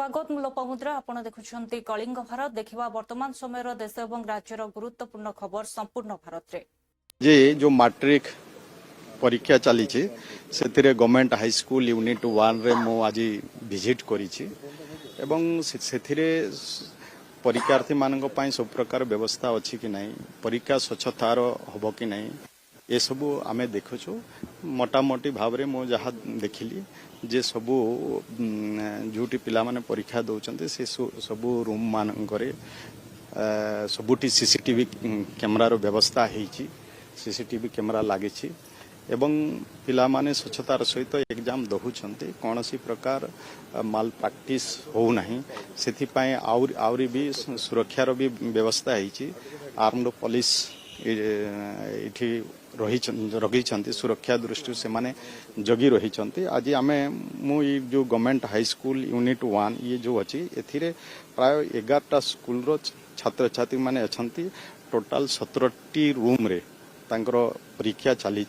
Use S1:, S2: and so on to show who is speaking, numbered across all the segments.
S1: स्वागत लोपामुद्रा आपण देखुछंती कलिंग भारत देखिबा वर्तमान समय देश और राज्यर गुरुत्वपूर्ण खबर संपूर्ण भारत रे
S2: जे जो मैट्रिक परीक्षा चली से गवर्नमेंट हाई स्कूल यूनिट 1 रे मो आज विजिट करी परीक्षार्थी मान सब प्रकार व्यवस्था अच्छी कि नहीं परीक्षा स्वच्छतार हम कि नहीं ये सब आमे देखुछु मोटामोटी भाव रे मो जहाँ देखिली जे सबू जोटी पिला माने परीक्षा दौरान से सबू रूम मानकरे सबुटी सीसीटीवी कैमरार व्यवस्था होईची सीसीटीवी कैमरा लागिची एवं पिला माने स्वच्छतार सहित एग्जाम दहुचंती कौन सी प्रकार माल प्रैक्टिस हो नहीं से आउरी भी सुरक्षार भी व्यवस्था होईची आर्म्ड पुलिस इठी रही सुरक्षा दृष्टि से माने जगी रही आज आम मु जो गवर्नमेंट हाई स्कूल यूनिट 1 ये जो अच्छी ए प्राय 11टा स्कूल रो छात्र छात्री माने अछंती टोटाल 17टी रूम रे तांकर परीक्षा चली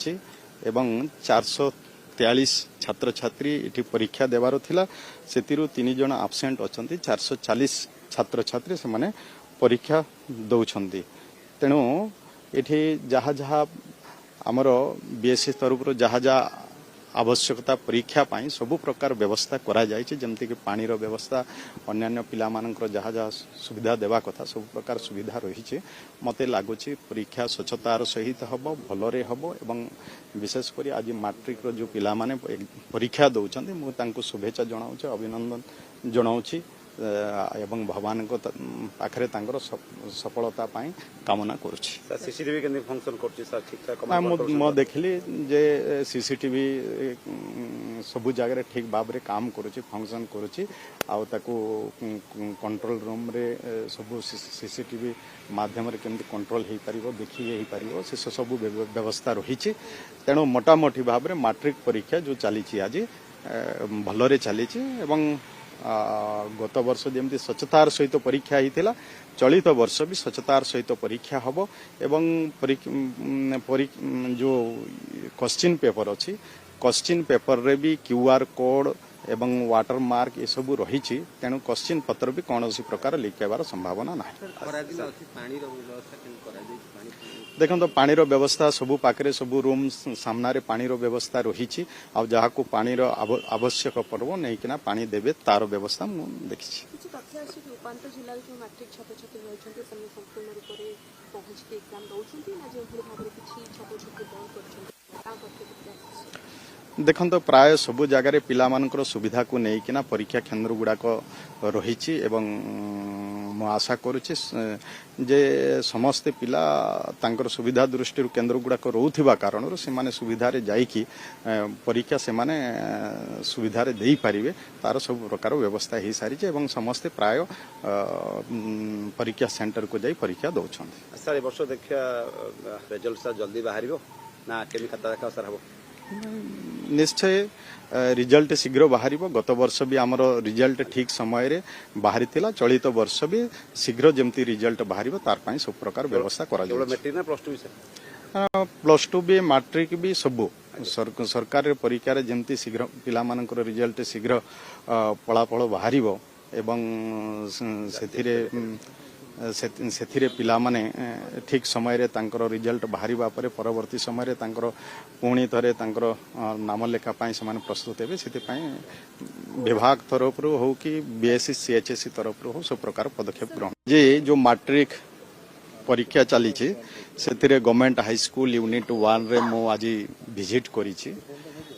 S2: एवं 443 छात्र छात्री इठी परीक्षा देवार थिला सेतिरु 3 जण एब्सेंट अछंती 440 छात्र छात्री से माने परीक्षा दउछंती तेणु एठी जहाँ जहाँ आमर बीएससी तरफ जहाँ जहाँ आवश्यकता परीक्षा पाई सबु प्रकार व्यवस्था करा जाय छै जेमति कि पानी रो व्यवस्था अन्यान्य पिला मानकर जहाँ जहाँ सुविधा देवा कथा सब प्रकार सुविधा रही छै मते लागुछि परीक्षा स्वच्छतार सहित हबो भलरे हबो एवं विशेष करी आज मैट्रिक रो जो पिला माने परीक्षा दउछन्ती मु तांको शुभेच्छा जणाउछि अभिनंदन जणाउछि एवं भगवान को पाखरे तांकर सफलता पाई कामना करुछि
S3: सीसीटीवी केने फंक्शन करछि सर ठीक ठाक
S2: म देखली जे सीसीटीवी सब जगह ठीक भाव रे काम करुछि फंक्शन करुछि आ ताको कंट्रोल रूम रे सब सीसीटीवी माध्यम रे केमति कंट्रोल हेई परिबो देखि हेई परिबो से सब व्यवस्था रही छि तेणु मोटामोटी भाव रे मैट्रिक परीक्षा जो चली छि आज भलरे चली छि एवं गत वर्ष जमी स्वच्छतार सहित परीक्षा होता चलित वर्ष भी स्वच्छतार सहित परीक्षा हम एवं जो क्वेश्चन पेपर अच्छी क्वेश्चन पेपर रे भी क्यूआर कोड एवं वाटर मार्क ये सब रही तेणु क्वेश्चन पत्र भी कौन प्रकार लिख होबार संभावना ना देखो तो पानी रो व्यवस्था सबू पाखरे सबू रूम सामना रे पानी रो व्यवस्था रही आ जहाँ को पानी रो आवश्यक पड़ो नहीं कि पानी देवे तार व्यवस्था मु देखी देखो तो प्राय सबू जगार पिला मानकर सुविधा को लेकिन परीक्षा केन्द्र गुड़ाक रही एवं मु आशा करुच्ची जे समस्ते पिला तांकर सुविधा दृष्टि केन्द्र गुड़ाक रोथिबा कारण से माने सुविधा रे जाइकी परीक्षा से माने सुविधा रे देई परिवे तार सब प्रकार व्यवस्था हो सारी एवं समस्ते प्राय परीक्षा सेंटर को जाई परीक्षा दउछन्ते
S3: सर ए वर्ष देखिया रिजल्ट सर जल्दी बाहरिबो ना केमी खाता देखा सर हबो
S2: निश्चय रिजल्ट शीघ्र बाहर गत वर्ष भी आमर रिजल्ट ठीक समय रे बाहरी थिला चलित वर्ष भी शीघ्र जमती रिजल्ट बाहर तार सब प्रकार व्यवस्था करा प्लस टू भी मैट्रिक भी सबू सरकार परीक्षा जमती शीघ्र पिला मानकर रिजल्ट शीघ्र फलाफल बाहर एवं से पिला माने ठीक समय रे तांकर रिजल्ट बाहरिबा परे परवर्ती समय रे तांकर पुणी थरे तांकर नाम लेखा पाई समान प्रस्तुत हेबे सेति पाई विभाग तरफ रो हो कि बीएससी सीएचएससी तरफ रो हो सब प्रकार पदक्षेप ग्रहण जे जो मैट्रिक परीक्षा चली से गवर्नमेंट हाई स्कूल यूनिट 1 रे मो आज विजिट करी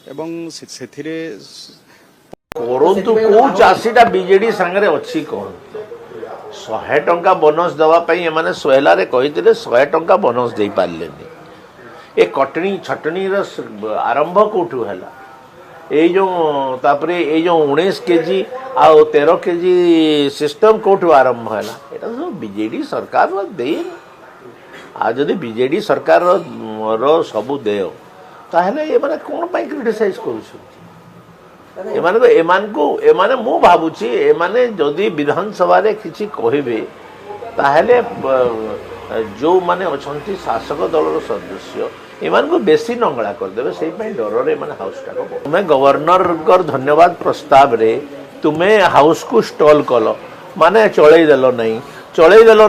S2: एवं से
S4: कोरंतु को चासीटा बीजेडी संगे अछि कोन 100 टंका बोनस दवाई एमाने सोहेलारे कही 100 टंका बोनस दे पारे ए कटनी छटनी आरंभ कौटू है ये जो तापरे ये जो 19 केजी आ 13 केजी सिस्टम कौटू आरंभ है सब बीजेडी सरकार देन आ जदि बीजेडी सरकार रो सबू देव ताहले ये माने कोन पाई क्रिटिसाइज करू एमाने मु भावुची एमाने जदि विधानसभा रे किछि कहिबे ताहले जो माने अछंती शासक दलर सदस्य एमान को बेसी नंगला कर देबे सेहि पई डर रे माने हाउस टाको मैं गवर्नर कर धन्यवाद प्रस्ताव रे तुम्हें हाउस को स्टॉल कल माने चलैदेल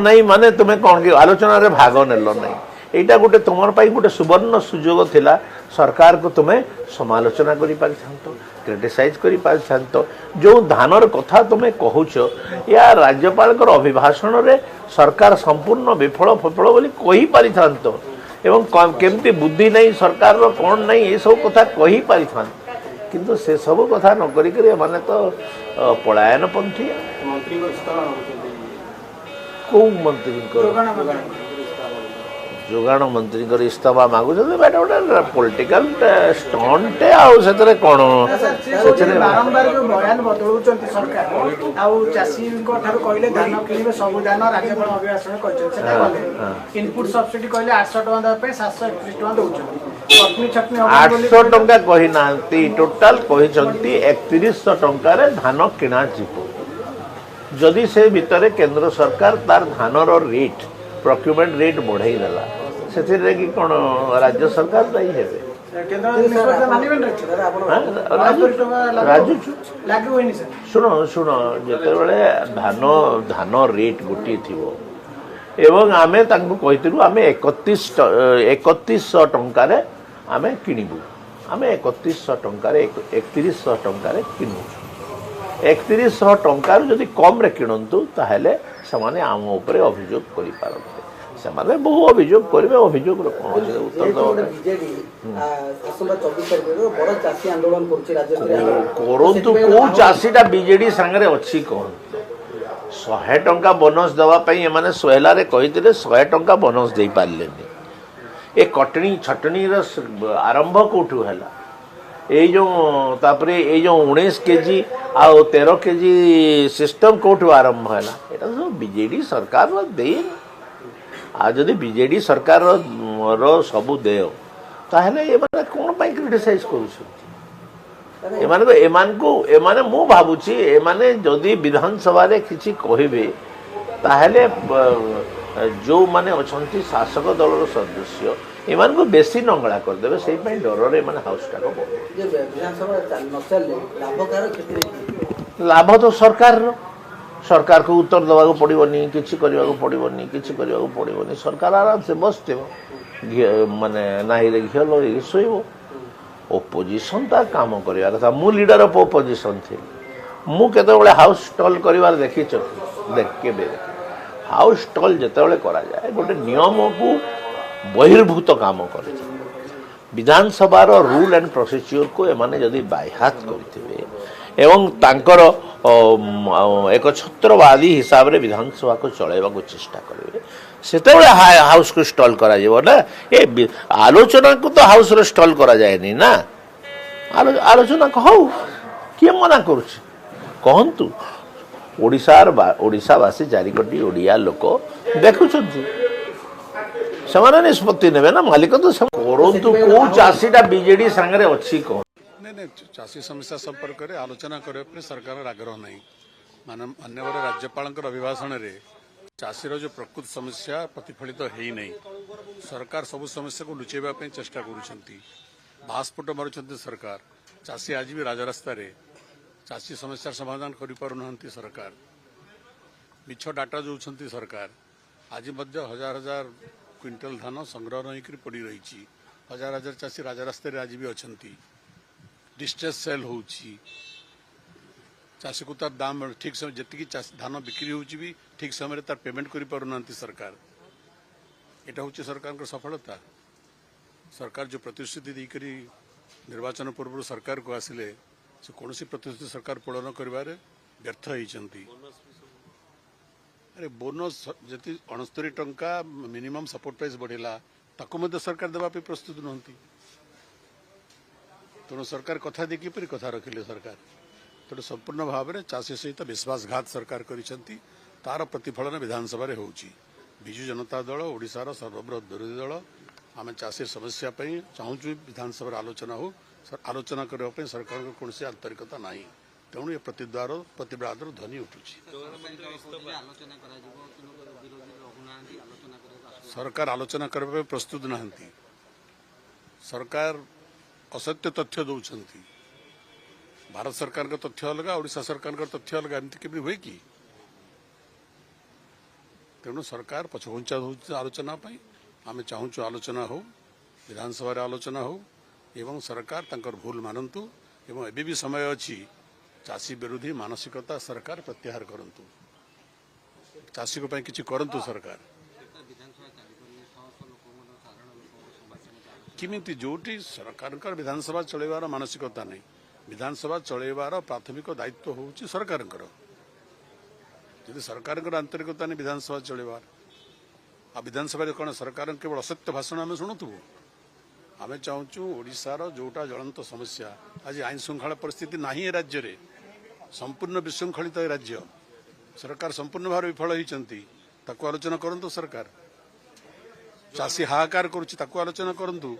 S4: नहीं माने तुम्हें कौन कि आलोचना रे भाग नेल नहीं एटा गोटे तुम गोटे सुवर्ण सुजोग थिला सरकार को तुम्हें समालोचना करि पारिथांतो क्रिटिसाइज करि पारिथांतो जो धानर कथा तुम्हें कहूछ या राज्यपाल अभिभाषण रे सरकार संपूर्ण विफल फफल बोली कहि पारिथांतो एवं केमती बुद्धि नहीं सरकार रो कौन नहीं ये सब कथा कहि पारिथांतो किंतु से सब कथा न करी माने तो पलायन पंथी कौ मंत्री जोगाण मंत्री इस्तीफा मागुच गोटे पॉलिटिकल स्टंट आउे कौन
S5: बारंबार जो बयान बदलुंट सरकार आउ चाषी कहले धान किणवे सब धान राज्यपाल अभिभाषण कहते इनपुट सब्सिडी कहले 800 टका 731 टका दौरान
S4: 800 टका कही ना टोटाल कहते 3100 टकर धान किणा जदि से भितर केंद्र सरकार तार धानर रेट प्रोक्यूरमेंट रेट बढ़ाई देला से कि कौन राज्य सरकार दायी हेबे शुण शुण जिते धान रेट गोटे थी एवं आम कहीलु आम 3100 टकर आम किणबू आम 3100 टकर 3100 टकर किणु 3100 टकर जदि कम रे किणतु ताहले से आम उपर अभियोग कर बहु अभियोग करेंगे अभियोग करूँ कौ चाषीटा बीजेडी सांगे अच्छी कहतु 100 टंका बोनस देवाई एम सोहलारे कही 100 टंका बोनस दे पारे ए कटनी छटनी आरंभ कौटू है ये जो ये 19 केजी आ 13 केजी सिस्टम कौटू आरंभ है यहाँ बीजेडी सरकार देन जदि बीजेडी सरकार रो सबू देय ताहले ये माने कोन पई क्रिटिसाइज करूछन मु भाबुची एमाने जदि विधानसभा रे किछि कहिबे ताहले जो माने अछंती शासक दल रो सदस्य एमान को बेसी नंगला कर देबे सेहि पई डर रे माने हाउस टा को
S5: जे विधानसभा न चलले लाभकार क्षेत्र
S4: लाभ तो सरकार को उत्तर दवा पड़ोनी किसी करने पड़ोनी किसी करने पड़ोनी सरकार आराम से बसते माने नाई घी लगे शोब ओपोजिशन तार काम करवा कथा मु लीडर ऑफ ओपोजिशन थी मुझे हाउस स्टॉल कर देखी के हाउस स्टॉल जिते करा जाए गोटे नियम को बहिर्भूत काम कर विधानसभा रूल एंड प्रोसीजर को एमाने जदि बायहात करेंगे एवं तांकर एक छत्रवादी हिसाब रे विधानसभा को चलैबा को चेष्टा करेंगे से हाउस को स्टॉल करा ना ये आलोचना को तो हाउस रे स्टॉल करा जाए नहीं ना आलोचना कहू किए मना कहतु ओडिशावासी 4 कोटी ओडिया लोक देखुं से निष्पत्ति ने ना मालिक तो कौ चाषीटा बीजेडी सांगे अच्छी कह
S6: नहीं चाषी समस्या संपर्क में आलोचना करने सरकार आग्रह नहीं मानव माननीय राज्यपाल अभिभाषण में चाषीर जो प्रकृत समस्या प्रतिफलित तो है नहीं सरकार सबु समस्या को लुचेवाई चेष्टा करस्फुट मारुंट सरकार चाषी आज भी राजरास्तार चाषी समस्या समाधान कर सरकार मिछ डाटा दौरान सरकार आज हजार हजार क्विंटल धान संग्रह नहीं पड़ रही हजार हजार चाषी राजरास्तार आज भी अच्छा डिस्ट्रेस सेल हो चाषी को तार दाम ठीक समय जी धान बिक्री होची भी ठीक समय तार पेमेंट करि पारुना सरकार एटा होची सरकार सफलता सरकार जो प्रतिश्रुति देकर निर्वाचन पूर्व सरकार को आसिले से कौन सी प्रतिश्रुति सरकार पूरण कर व्यर्थ होती अरे बोनस जी 69 टंका मिनिमम सपोर्ट प्राइस बढ़ेगा ताकू सरकार देवाई प्रस्तुत नुहति तेणु सरकार कथा देखी परी कथा रखिले सरकार तेणु संपूर्ण भाव में चाषी सहित विश्वासघात सरकार करिसेंती तार प्रतिफलन विधानसभा रे होउची बिजु जनता दल ओडिशार सर्वबृहत विरोधी दल आम चाषी समस्या चाहूँ विधानसभा आलोचना हो आलोचना करने सरकार को कौन आंतरिकता ना तेणु ये प्रतिवाद ध्वनि उठुची सरकार आलोचना करने प्रस्तुत नहांती सरकार असत्य तथ्य दौरान भारत सरकार का तथ्य अलग ओडिशा सरकार का तथ्य अलग एमती केमी हुए कि तेणु सरकार पछघुंचा आलोचना आम चाहूँ आलोचना हो विधानसभा आलोचना हो एवं सरकार तांकर भूल मानतु एवं एबे भी समय अच्छी चाषी विरोधी मानसिकता सरकार प्रत्याहार करंतु चाषी को किछि करंतु सरकार किमिति जोटी सरकार विधानसभा चलेबार मानसिकता नहीं विधानसभा चलेबार प्राथमिक दायित्व होउछि सरकारकर यदि सरकार आंतरिकता नहीं विधानसभा चलेबार आ विधानसभा कौन सरकार केवल असत्य भाषण आम शुणुबू आम चाहूँ ओडिशार जोटा ज्वलंत समस्या आज आईन श्रृंखला परिस्थिति नहीं राज्य रे संपूर्ण विशृंखलित राज्य सरकार संपूर्ण भाव विफल होती आलोचना करंतु सरकार चाषी हाहाकार करुच्ची आलोचना करंतु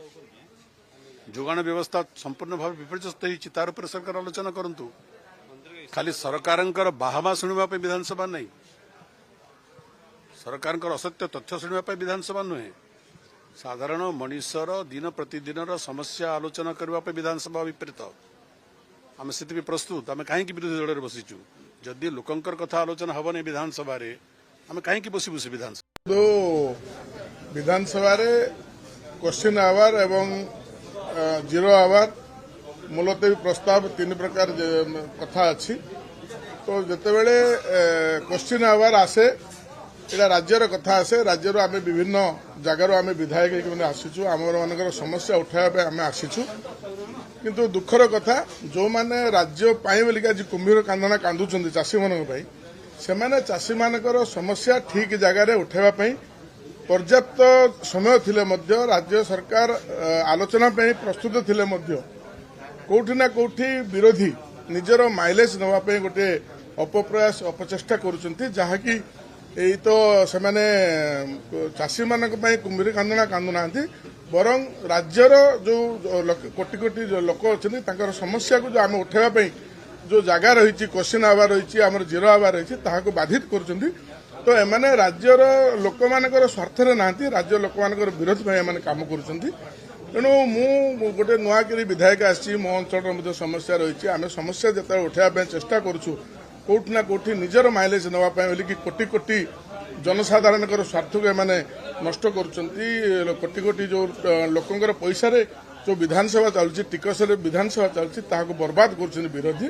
S6: जोगाण व्यवस्था संपूर्ण भाव विपर्यस्त होती तार उपर सरकार आलोचना करंतु खाली सरकार बाहामा शुणा विधानसभा नहीं सरकार असत्य तथ्य शुणा विधानसभा नुहे साधारण मनीषर दिन प्रतिदिन समस्या आलोचना करने विधानसभा विपरीत आम से प्रस्तुत आम कहीं विरोधी दल में बसीचु जदि लोकंकर कथा आलोचना हम नहीं विधानसभा आम कहीं बसबू से
S7: विधानसभा क्वेश्चन आवर एवं जीरो आवर मुलतवी प्रस्ताव तीन प्रकार कथा अच्छी तो जितेबले क्वेश्चन आवर आसे एटा राज्यर कथा आसे राज्यर आम विभिन्न जगार आम विधायक आसीचु आम मान समस्या उठाया आम आसीचु किंतु दुखर कथा जो माने राज्य बोलिक आज कुंभीर कांदना कांदुचंदी चाषी मानक से चाषी मानकर समस्या ठीक जगार उठाइबा पर्याप्त समय थिले मध्य राज्य सरकार आलोचना प्रस्तुत थिले मध्य कोठी ना कोठी विरोधी निजर माइलेज नवाई गोटे अपप्रयास अपचेष्टा करुचंती जहाँकि यही तो से चाषी मानक कुंभीर कांदना कांदुना बरं राज्यर जो कोटी कोटी लोक अच्छा समस्या को जो आम उठाइबा जो जगह रही क्वेश्चन आवार रही आम जीरो आवार रही बाधित कर तो एमाने राज्यर लोक मानकर स्वार्थ ना राज्य लोक मानकर विरोध में काम कर तेणु मु गोटे नुआकरी विधायक आसी मो अंचल समस्या रही आम समस्या जो उठाइबा चेष्टा करूँ कोठी ना कोठी निजर माइलेज नापी कोटी कोटी जनसाधारण स्वार्थ को एमाने नष्ट कर कोटी कोटी जो लोकंर पैसा जो विधानसभा चलती टिकस विधानसभा चलती बर्बाद कर विरोधी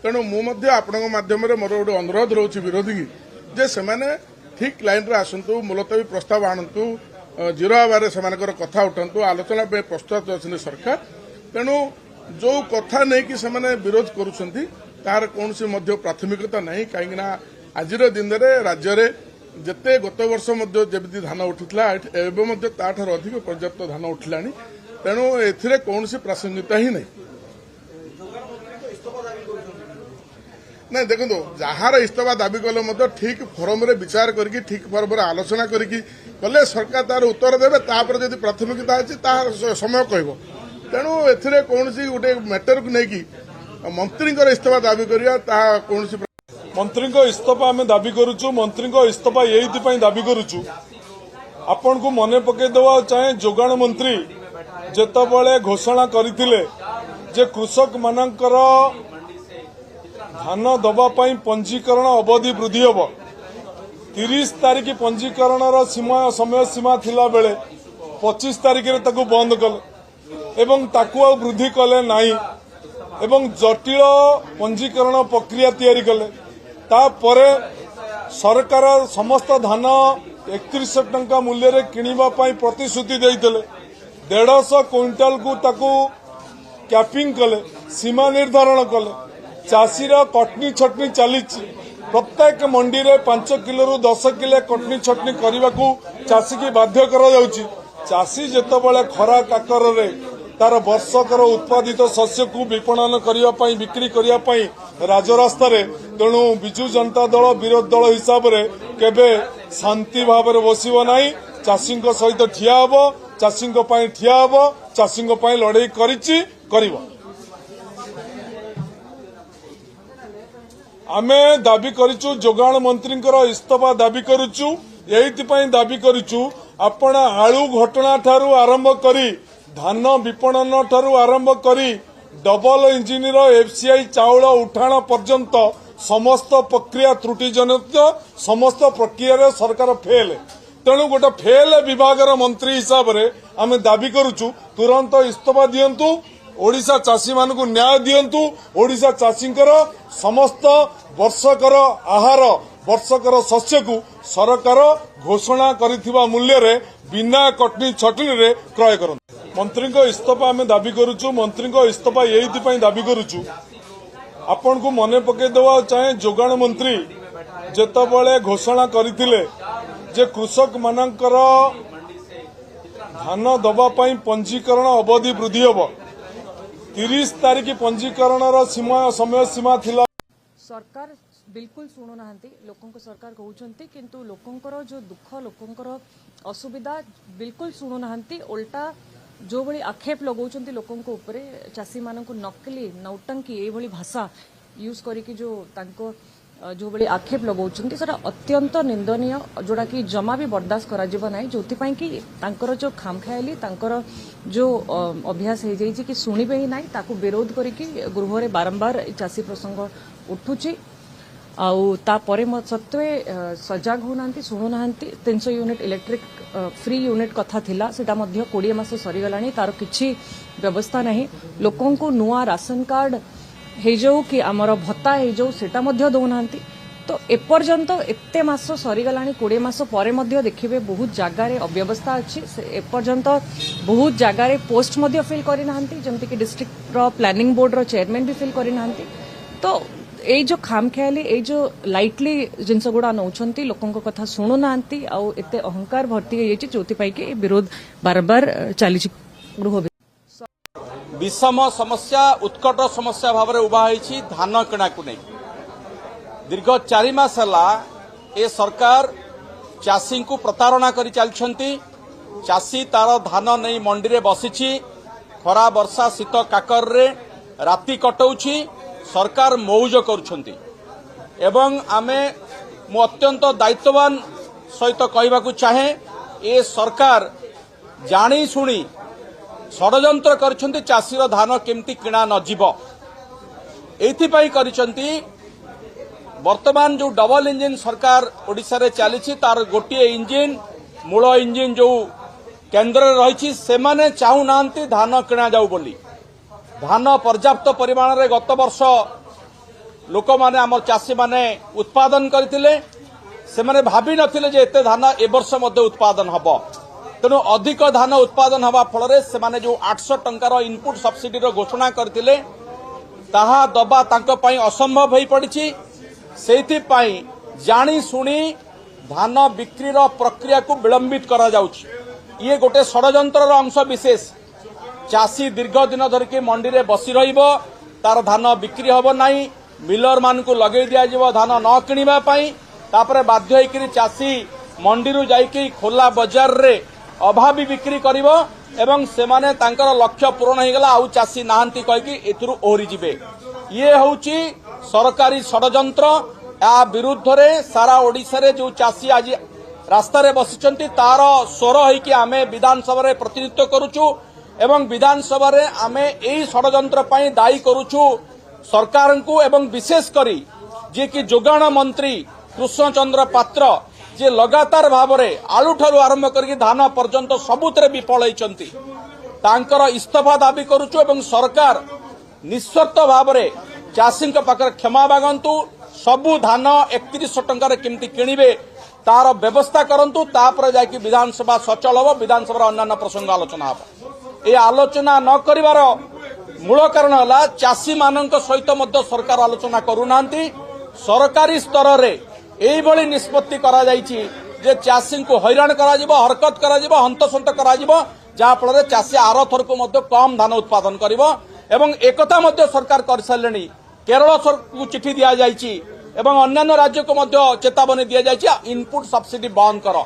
S7: तेणु मुझे आपण माध्यम मोर गोटे अनुरोध रोचे विरोधी की जे से ठीक लाइन रे आसतु मुलतवी प्रस्ताव आणतु जीरो आवार से कथा उठातु आलोचना प्रस्तुत अच्छे सरकार तेणु जो कथा नहीं कि से विरोध करुँच तार कौन प्राथमिकता नहीं कहीं आज दिन में राज्य में जिते गत वर्ष जमी धान उठीला एवं अधिक पर्याप्त धान उठिला तेणु ए कौन प्रासंगिकता ही नहीं ना देखो जार इस्तीफा दाबी कले ठीक फोरम रे विचार करके ठीक फोरम रे आलोचना करके कले सरकार तार उत्तर देवे तापर जदि प्राथमिकता अच्छी तार समय कह तेणु ए कौन गोटे मैटर को लेकिन मंत्री इस्तीफा दाबी करा कौन
S8: मंत्री इस्तीफा आम दाबी करुचु मंत्री इस्तीफा ये दाबी करुचु आपण को मन पकईदेवा चाहे जोगाण मंत्री जेतबले घोषणा करथिले जे कृषक मानकर धान दबापाई पंजीकरण अवधि वृद्धि होब 30 तारिख पंजीकरण समय सीमा थिला बेले 25 तारिख रे ताकू बंद कले एवं ताकू वृद्धि कले नाही एवं जटिल पंजीकरण प्रक्रिया तैयारी कले तापरे सरकार समस्त धान 31 टंका मूल्य रे किनिबा पाई प्रतिश्रुति देइतले 150 क्विंटाल को ताकू कैपिंग कले सीमा निर्धारण कले चाषीर कटनी छटनी चली प्रत्येक मंडी रे 5 किलो रु 10 किलो कटनी छटनी करने को चाषी की बाध्य करा जाउची चाषी जेतबले खरा काकर रे तार वर्षकर उत्पादित शस्य को विपणन करिया पई बिक्री करिया पई राजरास्ता रे तेणु बिजु जनता दल विरोध दल हिसाब रे केबे शांति भाव रे बसिबो नाही चाषी सहित ठिया हबो चाषी ठिया हबो चाषी लड़ाई करिछि करिबो आमे दाबी करिचु जोगाण मंत्री इस्तीफा दाबी करुचु यही दाबी करिचु आपण आलू घटना ठारू आरंभ करी धान विपणन ठारू आरंभ करी डबल इंजिन एफसीआई चाउल उठाण पर्यंत समस्त प्रक्रिया त्रुटिजनित समस्त प्रक्रिया सरकार फेल तेणु गोटे फेल विभाग मंत्री हिसाब से आम दाबी करुचु तुरंत इस्तीफा दियंतु ओडिशा चाषी मान न्याय दियंतु ओडिशा चाषी समस्त वर्षकर आहार वर्षकर शस्य को सरकार घोषणा करिथिबा मूल्य रे बिना कटनी छटनी रे क्रय करंतु मंत्री इस्तीफा आम दाबी करुचु मंत्री इस्तीफा ये दाबी करुचु आपण को मने पकई देवा चाहे जोगाण मंत्री जेतबळे घोषणा करथिले जे कृषक मानकर धान दबा पई पंजीकरण अवधि वृद्धि होब 30 तारिख पंजीकरण समय सीमा थिला
S9: सरकार बिल्कुल शुणु ना लोकों को सरकार कहते किंतु लोकों जो दुख लोकों असुविधा बिल्कुल शुणु ना उल्टा जो भली आक्षेप लगाउछन्ती लोकों को ऊपर चाषी मान को नकली नौटंकी ये भाषा यूज करके जो तांको जो भली आक्षेप लगाउछन्ती सेटा अत्यंत निंदनीय जोड़ा कि जमा भी बर्दाश्त करा जिवो नाही जोथिपाई कि तांकर जो खामखायली तांकर जो अभ्यास हो जाइछि कि सुनिबे ही नाही ताकू विरोध करके गृह रे बारंबार चाषी प्रसंग उठुछि आउ तापरे सत्वे सजाग होनांती शुणुनाहांती 300 यूनिट इलेक्ट्रिक फ्री यूनिट कथा थिला सेटा मध्य 20 मास सरीगलानी तार किछि व्यवस्था नहीं लोकों को नुआ राशन कार्ड हे जाऊ कि आमर भत्ता हे जाऊ सेटा मध्य दउनाहांती तो एपर्यंत एते मास सरीगलानी 20 मास परे मध्य देखिबे बहुत जगार अव्यवस्था अच्छी एपर्यंत बहुत जगार पोस्ट मध्य फिल करिनाहांती जेमति कि डिस्ट्रिक्ट रो प्लानिंग बोर्ड रो चेयरमैन भी फिल करिनाहांती तो ये जो खामखेयाली ये जो लाइटली जिनस गुड़ा नौछंती लोकों को कथा शुणु नांती आउ एते अहंकार भर्ती हो जाइछि जोथिपाई के विरोध बारंबार चली गृह
S10: विषम समस्या उत्कट समस्या भाव में उभा होइछि धान किणा को नहीं दीर्घ 4 मास हला ए सरकार चाषी को प्रतारणा करि चलछंती चाषी तार धान नहीं मंडी रे बसिछि खरा वर्षा शीत काकर रे राति कटौछि सरकार मौज करुछंती एवं आमे मु अत्यंत दायित्ववान सहित कहबाकू चाहे ए सरकार जानी शुणी षडयंत्र करिसंती चाषीर धान केमती किणा न जीव एथिपाई करिसंती वर्तमान जो डबल इंजिन सरकार ओडिशा रे चलीछि तार गोटिए इंजिन मूल इंजिन जो केंद्र रही सेमाने चाहू नांती धान किणा जाऊ बोली धान पर्याप्त परिमाण रे गत वर्ष लोक माने आम चाषी माने उत्पादन करथिले से माने भाबी नथिले जे एते धान ए वर्ष मध्ये उत्पादन हबो तेणु अधिक धान उत्पादन हवा फल से माने जो 800 टंकार इनपुट सब्सिडी रो घोषणा करथिले ताहा दबा तांको पई असंभव होई पड़िछि सेथि पई जानी सुनी धान बिक्री रो प्रक्रिया को विलंबित करा जाउछि ये गोटे षडयंत्र रो अंश विशेष चाषी दीर्घ दिन धरिकी मंडी रे बसी रहिबो तार धान बिक्री हबो नाही मिलर मान को लगे दिया जीवो धान न किनिबा पई तापरे बाध्य होइकरी चाषी मंडी रु जाइकी खोला बाजार रे अभावी बिक्री करिवो एवं सेमाने तांकर लक्ष्य पूर्ण हो गला आउ चाषी नाहंती कहिकी एथुरु ओहरी जिवे ये होउची सरकारी षडयंत्र आ विरुद्ध रे सारा ओडिसा रे जो चाषी आज रास्ता रे बसिचंती तार स्वर होइकी आमे विधानसभा रे प्रतिनिधित्व करूछु एवं विधानसभा रे आमे एई षडयंत्र पई दायी करूछु सरकार को एवं विशेष करी जे कि जोगाण मंत्री कृष्णचंद्र पात्र जे लगातार भाव में आलू ठारू आरंभ करके धान पर्यंत सबुतरे विफल होइचंती तांकर इस्तीफा दाबी करूछु एवं सरकार निस्वार्थ भाव में चाषी पाखरे क्षमा मागंतु सबु धान 3100 टंकार केमती किणिबे तार व्यवस्था करंतु तापर जाकि विधानसभा सचल हो विधानसभा अन्य प्रसंग आलोचना हो ए आलोचना न करिवार मूल कारण है चाषी मानक सहित मध्य सरकार आलोचना करूनांती सरकारी स्तर रे एई भली निष्पत्ति करा जाइछि जे चाषी को हैरान करा जिवो हरकत करा जिवो हंतसंत करा जिवो जा फल चाषी आर थर को मध्य कम धान उत्पादन करिवो एवं एकता मध्य सरकार कर सारलेनी केरल को चिठी दिया जाइछि एवं अन्य राज्य को मध्य चेतावनी दिया जाइछि इनपुट सब्सिडी बंद कर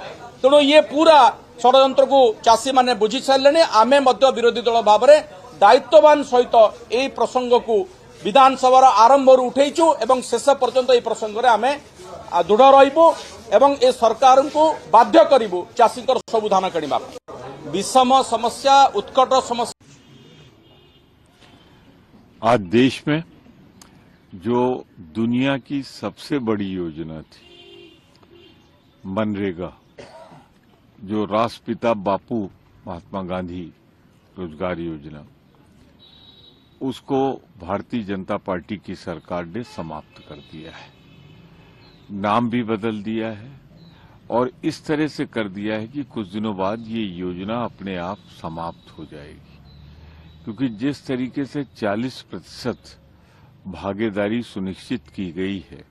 S10: तेणु ये पूरा षडयंत्र को चाषी माने बुझी सारलेनी आमे मध्य विरोधी दल भाव में दायित्ववान सहित यही प्रसंग को विधानसभा आरंभ उठेचु एवं शेष पर्यंत यह प्रसंग में आमे दृढ़ रहिबु एवं ए सरकार को बाध्य करिबु चाषी सबु धान किणिबा विषम समस्या उत्कट समस्या
S11: आज देश में जो दुनिया की सबसे बड़ी योजना थी मनरेगा, जो राष्ट्रपिता बापू महात्मा गांधी रोजगार योजना, उसको भारतीय जनता पार्टी की सरकार ने समाप्त कर दिया है। नाम भी बदल दिया है और इस तरह से कर दिया है कि कुछ दिनों बाद ये योजना अपने आप समाप्त हो जाएगी, क्योंकि जिस तरीके से 40% भागीदारी सुनिश्चित की गई है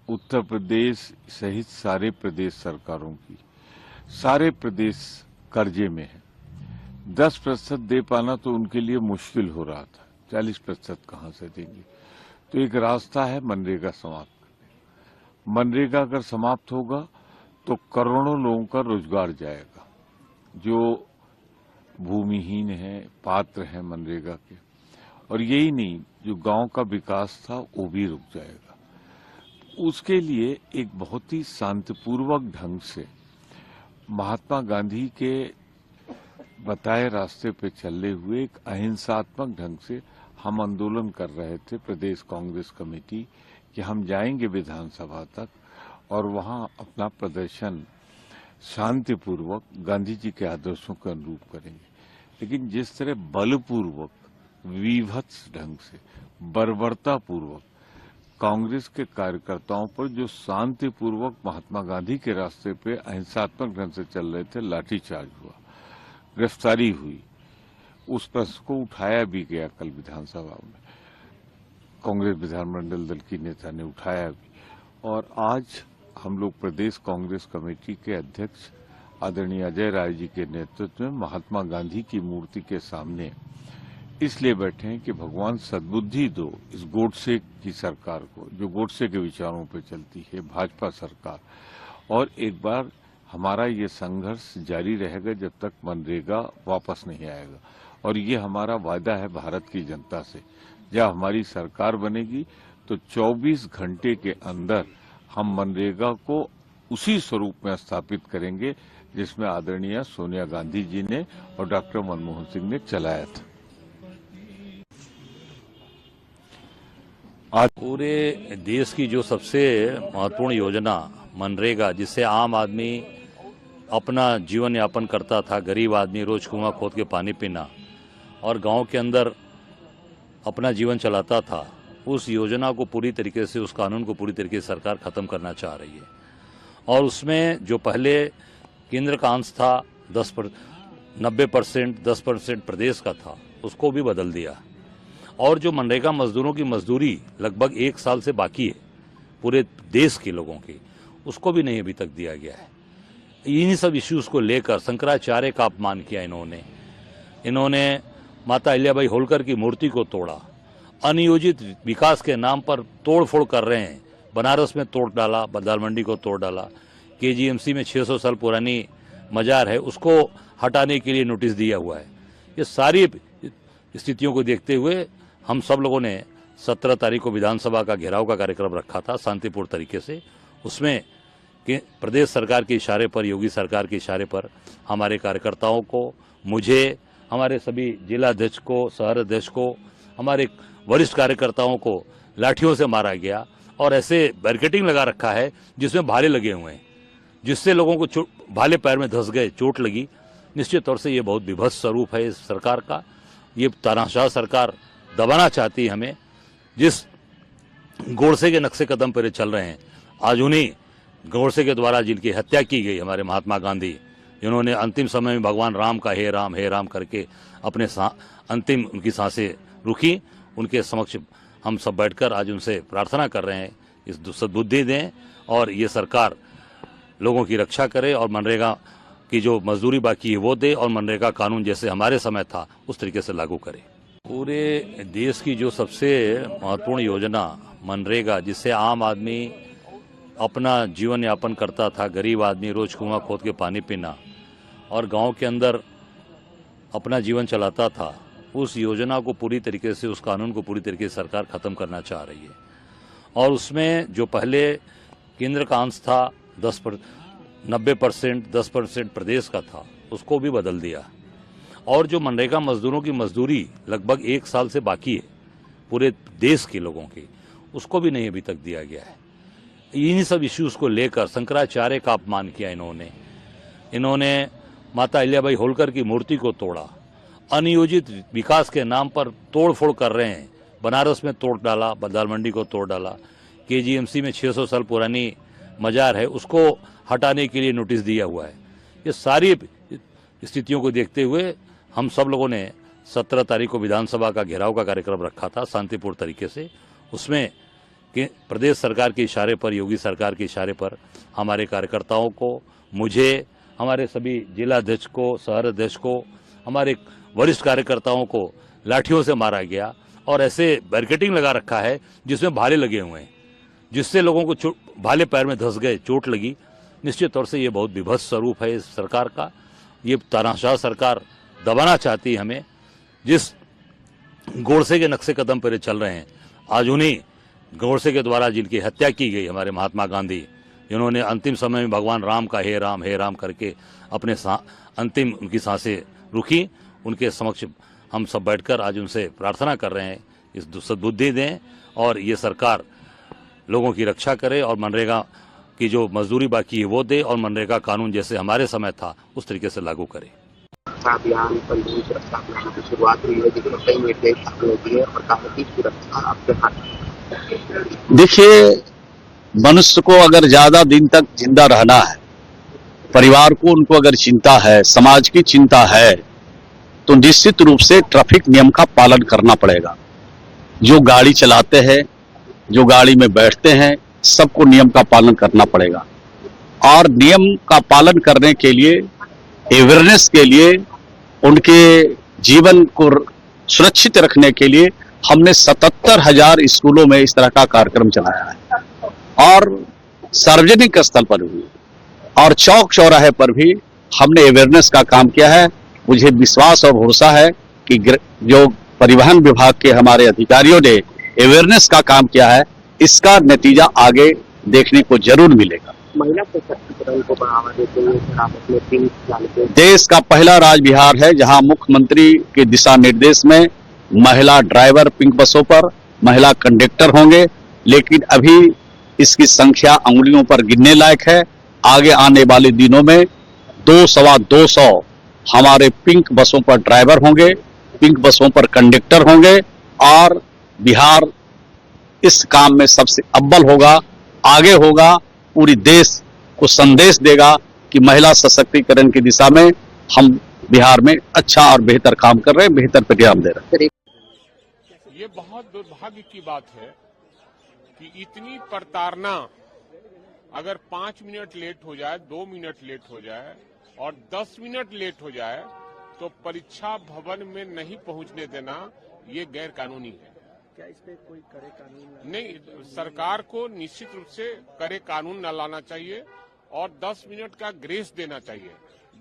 S11: उत्तर प्रदेश सहित सारे प्रदेश सरकारों की, सारे प्रदेश कर्जे में है। 10% दे पाना तो उनके लिए मुश्किल हो रहा था, 40% कहां से देंगे। तो एक रास्ता है मनरेगा समाप्त करने। मनरेगा अगर समाप्त होगा तो करोड़ों लोगों का रोजगार जाएगा, जो भूमिहीन है, पात्र है मनरेगा के। और यही नहीं, जो गांव का विकास था वो भी रुक जाएगा। उसके लिए एक बहुत ही शांतिपूर्वक ढंग से महात्मा गांधी के बताए रास्ते पे चलते हुए एक अहिंसात्मक ढंग से हम आंदोलन कर रहे थे, प्रदेश कांग्रेस कमेटी, कि हम जाएंगे विधानसभा तक और वहां अपना प्रदर्शन शांतिपूर्वक गांधी जी के आदर्शों के अनुरूप करेंगे। लेकिन जिस तरह बलपूर्वक, विभत्स ढंग से, बर्बरतापूर्वक कांग्रेस के कार्यकर्ताओं पर जो शांतिपूर्वक महात्मा गांधी के रास्ते पे अहिंसात्मक ढंग से चल रहे थे, लाठीचार्ज हुआ, गिरफ्तारी हुई, उस प्रश्न को उठाया भी गया कल विधानसभा में, कांग्रेस विधानमंडल दल की नेता ने उठाया भी। और आज हम लोग प्रदेश कांग्रेस कमेटी के अध्यक्ष आदरणीय अजय राय जी के नेतृत्व में महात्मा गांधी की मूर्ति के सामने इसलिए बैठे हैं कि भगवान सद्बुद्धि दो इस गोडसे की सरकार को, जो गोडसे के विचारों पर चलती है भाजपा सरकार। और एक बार हमारा ये संघर्ष जारी रहेगा जब तक मनरेगा वापस नहीं आएगा। और ये हमारा वादा है भारत की जनता से, जब हमारी सरकार बनेगी तो 24 घंटे के अंदर हम मनरेगा को उसी स्वरूप में स्थापित करेंगे जिसमें आदरणीय सोनिया गांधी जी ने और डॉक्टर मनमोहन सिंह ने चलाया था।
S12: आज पूरे देश की जो सबसे महत्वपूर्ण योजना मनरेगा, जिससे आम आदमी अपना जीवन यापन करता था, गरीब आदमी रोज कुआं खोद के पानी पीना और गांव के अंदर अपना जीवन चलाता था, उस योजना को पूरी तरीके से, उस कानून को पूरी तरीके से सरकार खत्म करना चाह रही है। और उसमें जो पहले केंद्र का अंश था 90%, 10% प्रदेश का था, उसको भी बदल दिया। और जो मनरेगा मजदूरों की मजदूरी लगभग 1 साल से बाकी है पूरे देश के लोगों की, उसको भी नहीं अभी तक दिया गया है। इन्हीं सब इश्यूज को लेकर शंकराचार्य का अपमान किया इन्होंने माता अहिल्याबाई होलकर की मूर्ति को तोड़ा, अनियोजित विकास के नाम पर तोड़फोड़ कर रहे हैं। बनारस में तोड़ डाला, दाल मंडी को तोड़ डाला, केजीएमसी में 600 साल पुरानी मजार है उसको हटाने के लिए नोटिस दिया हुआ है। ये सारी स्थितियों को देखते हुए हम सब लोगों ने 17 तारीख को विधानसभा का घेराव का कार्यक्रम रखा था शांतिपूर्ण तरीके से। उसमें प्रदेश सरकार के इशारे पर, योगी सरकार के इशारे पर हमारे कार्यकर्ताओं को, मुझे, हमारे सभी जिला अध्यक्ष को, शहर अध्यक्ष को, हमारे वरिष्ठ कार्यकर्ताओं को लाठियों से मारा गया और ऐसे बैरिकेडिंग लगा रखा है जिसमें भाले लगे हुए हैं, जिससे लोगों को भाले पैर में धंस गए, चोट लगी। निश्चित तौर से ये बहुत विभत्स स्वरूप है इस सरकार का। ये तानाशाह सरकार दबाना चाहती है हमें। जिस गोडसे के नक्शे कदम पर चल रहे हैं, आज उन्हीं गोडसे के द्वारा जिनकी हत्या की गई, हमारे महात्मा गांधी, जिन्होंने अंतिम समय में भगवान राम का हे राम करके अपने अंतिम उनकी सांसें रुकी, उनके समक्ष हम सब बैठकर आज उनसे प्रार्थना कर रहे हैं इस सद्बुद्धि दें और ये सरकार लोगों की रक्षा करे और मनरेगा की जो मजदूरी बाकी है वो दे और मनरेगा कानून जैसे हमारे समय था उस तरीके से लागू करे। पूरे देश की जो सबसे महत्वपूर्ण योजना मनरेगा, जिससे आम आदमी अपना जीवन यापन करता था, गरीब आदमी रोज कुआं खोद के पानी पीना और गांव के अंदर अपना जीवन चलाता था, उस योजना को पूरी तरीके से, उस कानून को पूरी तरीके से सरकार खत्म करना चाह रही है। और उसमें जो पहले केंद्र का अंश था 90%, 10% प्रदेश का था, उसको भी बदल दिया। और जो मनरेगा मजदूरों की मजदूरी लगभग 1 साल से बाकी है पूरे देश के लोगों की, उसको भी नहीं अभी तक दिया गया है। इन्हीं सब इश्यूज को लेकर शंकराचार्य का अपमान किया इन्होंने माता अहिल्याबाई होलकर की मूर्ति को तोड़ा, अनियोजित विकास के नाम पर तोड़फोड़ कर रहे हैं। बनारस में तोड़ डाला, दाल मंडी को तोड़ डाला, केजीएमसी में 600 साल पुरानी मजार है उसको हटाने के लिए नोटिस दिया हुआ है। ये सारी स्थितियों को देखते हुए हम सब लोगों ने 17 तारीख को विधानसभा का घेराव का कार्यक्रम रखा था शांतिपूर्ण तरीके से। उसमें प्रदेश सरकार के इशारे पर, योगी सरकार के इशारे पर हमारे कार्यकर्ताओं को, मुझे, हमारे सभी जिला अध्यक्ष को, शहर अध्यक्ष को, हमारे वरिष्ठ कार्यकर्ताओं को लाठियों से मारा गया और ऐसे बैरिकेडिंग लगा रखा है जिसमें भाले लगे हुए हैं, जिससे लोगों को भाले पैर में धंस गए, चोट लगी। निश्चित तौर से ये बहुत विभत्स स्वरूप है इस सरकार का। ये तानाशाह सरकार दबाना चाहती है हमें। जिस गोडसे के नक्शे कदम पर चल रहे हैं, आज उन्हीं गोडसे के द्वारा जिनकी हत्या की गई, हमारे महात्मा गांधी, जिन्होंने अंतिम समय में भगवान राम का हे राम करके अपने अंतिम उनकी सांसें रुकी, उनके समक्ष हम सब बैठकर आज उनसे प्रार्थना कर रहे हैं इस सद्बुद्धि दें और ये सरकार लोगों की रक्षा करे और मनरेगा की जो मजदूरी बाकी है वो दे और मनरेगा कानून जैसे हमारे समय था उस तरीके से लागू करे।
S13: अभियान पंजीयन सुरक्षा अभियान की शुरुआत हुई है जिसमें कई निर्देश आपने दिए और कहा कि सुरक्षा आपके हाथ।
S14: देखिए, मनुष्य को अगर ज्यादा दिन तक जिंदा रहना है, परिवार को उनको अगर चिंता है, समाज की चिंता है, तो निश्चित रूप से ट्रैफिक नियम का पालन करना पड़ेगा। जो गाड़ी चलाते हैं, जो गाड़ी में बैठते हैं, सबको नियम का पालन करना पड़ेगा। और नियम का पालन करने के लिए, अवेयरनेस के लिए, उनके जीवन को सुरक्षित रखने के लिए हमने 77,000 स्कूलों में इस तरह का कार्यक्रम चलाया है और सार्वजनिक स्थल पर भी और चौक चौराहे पर भी हमने अवेयरनेस का काम किया है। मुझे विश्वास और भरोसा है कि जो परिवहन विभाग के हमारे अधिकारियों ने अवेयरनेस का काम किया है, इसका नतीजा आगे देखने को जरूर मिलेगा।
S13: महिला सशक्तिकरण को बढ़ावा देते हुए
S14: देश का पहला राज्य बिहार है जहां मुख्यमंत्री के दिशा निर्देश में महिला ड्राइवर पिंक बसों पर, महिला कंडक्टर होंगे, लेकिन अभी इसकी संख्या अंगुलियों पर गिनने लायक है। आगे आने वाले दिनों में 200 हमारे पिंक बसों पर ड्राइवर होंगे, पिंक बसों पर कंडक्टर होंगे और बिहार इस काम में सबसे अव्वल होगा, आगे होगा, पूरी देश को संदेश देगा कि महिला सशक्तिकरण की दिशा में हम बिहार में अच्छा और बेहतर काम कर रहे हैं, बेहतर परिणाम दे रहे हैं।
S15: ये बहुत दुर्भाग्य की बात है कि इतनी प्रताड़ना, अगर 5 मिनट लेट हो जाए, 2 मिनट लेट हो जाए और 10 मिनट लेट हो जाए तो परीक्षा भवन में नहीं पहुंचने देना, ये गैर कानूनी है।
S5: क्या इस पे कोई कड़े कानून
S15: नहीं, सरकार को निश्चित रूप से कड़े कानून न लाना चाहिए और 10 मिनट का ग्रेस देना चाहिए।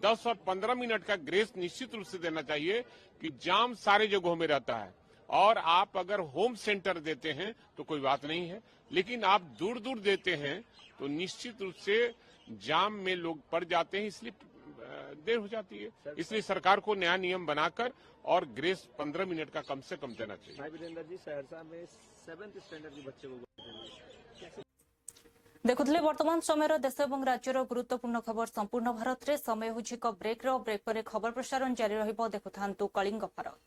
S15: 10 और 15 मिनट का ग्रेस निश्चित रूप से देना चाहिए कि जाम सारे जगहों में रहता है और आप अगर होम सेंटर देते हैं तो कोई बात नहीं है, लेकिन आप दूर दूर देते हैं तो निश्चित रूप से जाम में लोग पड़ जाते हैं, इसलिए देर हो जाती है। इसलिए सरकार को नया नियम बनाकर और ग्रेस 15 मिनट का कम से कम देना चाहिए।
S5: भाई वीरेंद्र जी, सहरसा में 7th स्टैंडर्ड के बच्चे को
S1: देखुले वर्तमान समय देश और राज्यर गुरुत्वपूर्ण खबर संपूर्ण भारत में। समय हो ब्रेक पर खबर प्रसारण जारी रहिबो। देखुथांतु कलिंग भारत।